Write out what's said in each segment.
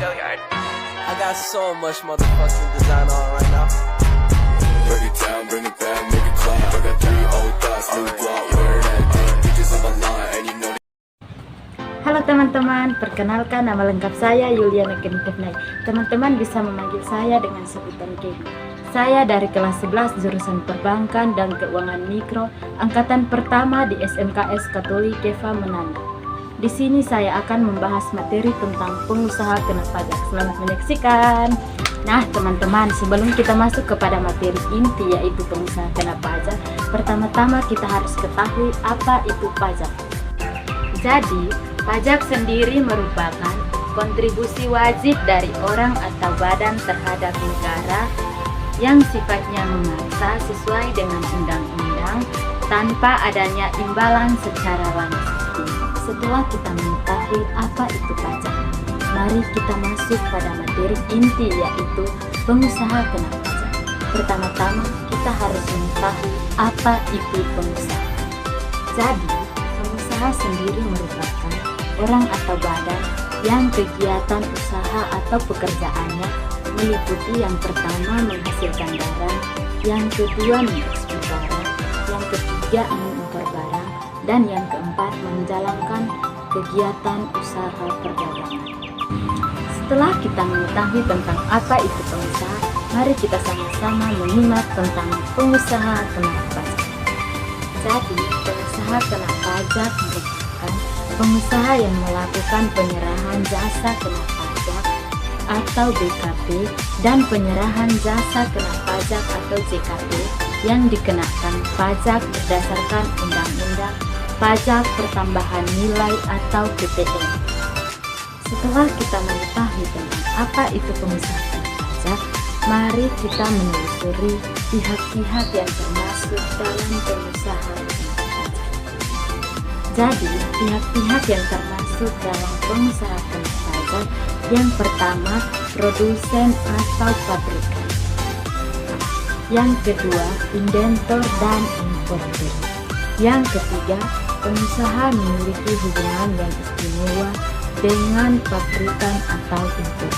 I got so much motherfucking design on right now. Break it down, bring it back, make it clap. I got 3 old thoughts, new guap, wear that dick. Bitches on my line, and you know. Halo teman-teman, perkenalkan nama lengkap saya Yuliana Kenitevnai. Teman-teman bisa memanggil saya dengan sebutan Kevi. Saya dari kelas 11 jurusan Perbankan dan Keuangan Mikro, angkatan pertama di SMKS Katolik Keva Menanda. Di sini saya akan membahas materi tentang pengusaha kena pajak. Selamat menyaksikan. Nah teman-teman, sebelum kita masuk kepada materi inti yaitu pengusaha kena pajak, pertama-tama kita harus ketahui apa itu pajak. Jadi, pajak sendiri merupakan kontribusi wajib dari orang atau badan terhadap negara yang sifatnya memaksa sesuai dengan undang-undang tanpa adanya imbalan secara langsung. Setelah kita mengetahui apa itu pajak, mari kita masuk pada materi inti yaitu pengusaha kena pajak. Pertama-tama kita harus mengetahui apa itu pengusaha. Jadi, pengusaha sendiri merupakan orang atau badan yang kegiatan usaha atau pekerjaannya meliputi yang pertama menghasilkan barang, yang kedua mengekspor barang, yang ketiga mengimpor barang, dan yang keempat menjalankan kegiatan usaha perdagangan. Setelah kita mengetahui tentang apa itu pengusaha, mari kita sama-sama menyimak tentang pengusaha kena pajak. Jadi, pengusaha kena pajak merupakan pengusaha yang melakukan penyerahan jasa kena pajak atau BKP dan penyerahan jasa kena pajak atau JKP yang dikenakan pajak berdasarkan Undang-Undang Pajak Pertambahan Nilai atau PTN. Setelah kita mengetahui tentang apa itu pengusaha kena pajak, mari kita menelusuri pihak-pihak yang termasuk dalam pengusaha kena pajak. Jadi, pihak-pihak yang termasuk dalam pengusaha kena pajak yang pertama, produsen atau pabrikan. Yang kedua, indentur dan importer. Yang ketiga, pengusaha memiliki hubungan yang istimewa dengan pabrikan atau importer.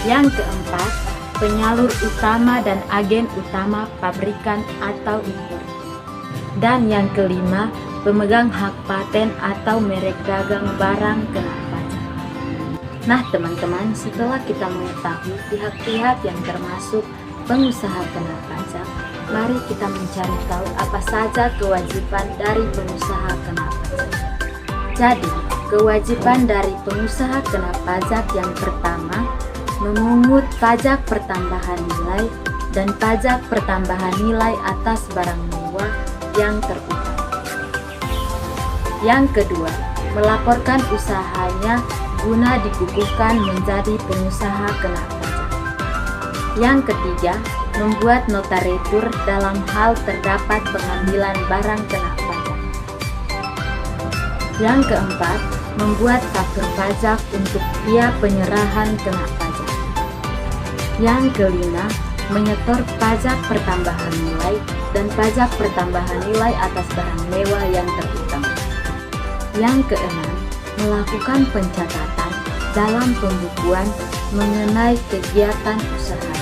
Yang keempat, penyalur utama dan agen utama pabrikan atau importer. Dan yang kelima, pemegang hak paten atau merek dagang barang kena pajak. Nah teman-teman, setelah kita mengetahui pihak-pihak yang termasuk pengusaha kena pajak, mari kita mencari tahu apa saja kewajiban dari pengusaha kena pajak. Jadi, kewajiban dari pengusaha kena pajak yang pertama, memungut pajak pertambahan nilai dan pajak pertambahan nilai atas barang mewah yang terutama. Yang kedua, melaporkan usahanya guna dikukuhkan menjadi pengusaha kena pajak. Yang ketiga, membuat nota retur dalam hal terdapat pengambilan barang kena pajak. Yang keempat, membuat faktur pajak untuk biaya penyerahan kena pajak. Yang kelima, menyetor pajak pertambahan nilai dan pajak pertambahan nilai atas barang mewah yang terutama. Yang keenam, melakukan pencatatan dalam pembukuan mengenai kegiatan usaha.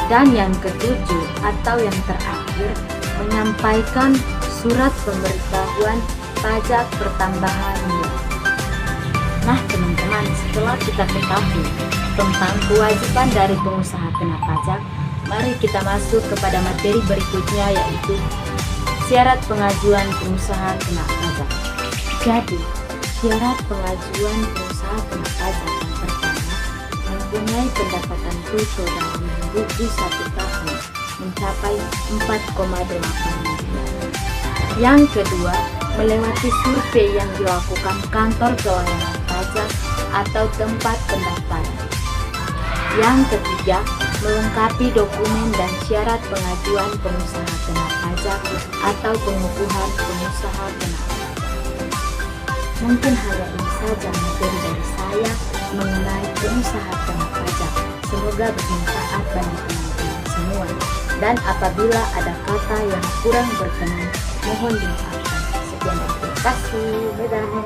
Dan yang ketujuh atau yang terakhir, menyampaikan surat pemberitahuan pajak pertambahan nilai. Nah teman-teman, setelah kita ketahui tentang kewajiban dari pengusaha kena pajak, mari kita masuk kepada materi berikutnya yaitu syarat pengajuan pengusaha kena pajak. Jadi, syarat pengajuan pengusaha kena pajak yang pertama, mempunyai pendapatan bruto dalam minggu 1 tahun mencapai 4,8 miliar. Yang kedua, melewati survei yang dilakukan kantor pelayanan pajak atau tempat pendaftaran. Yang ketiga, melengkapi dokumen dan syarat pengajuan pengusaha kena pajak atau pengukuhan pengusaha kena pajak. Mungkin hanya ini saja materi dari saya mengenai pengusaha kena pajak. Semoga bermanfaat bagi teman-teman semua. Dan apabila ada kata yang kurang berkenan, mohon dimaafkan. Sekian dan terima kasih. Dadah.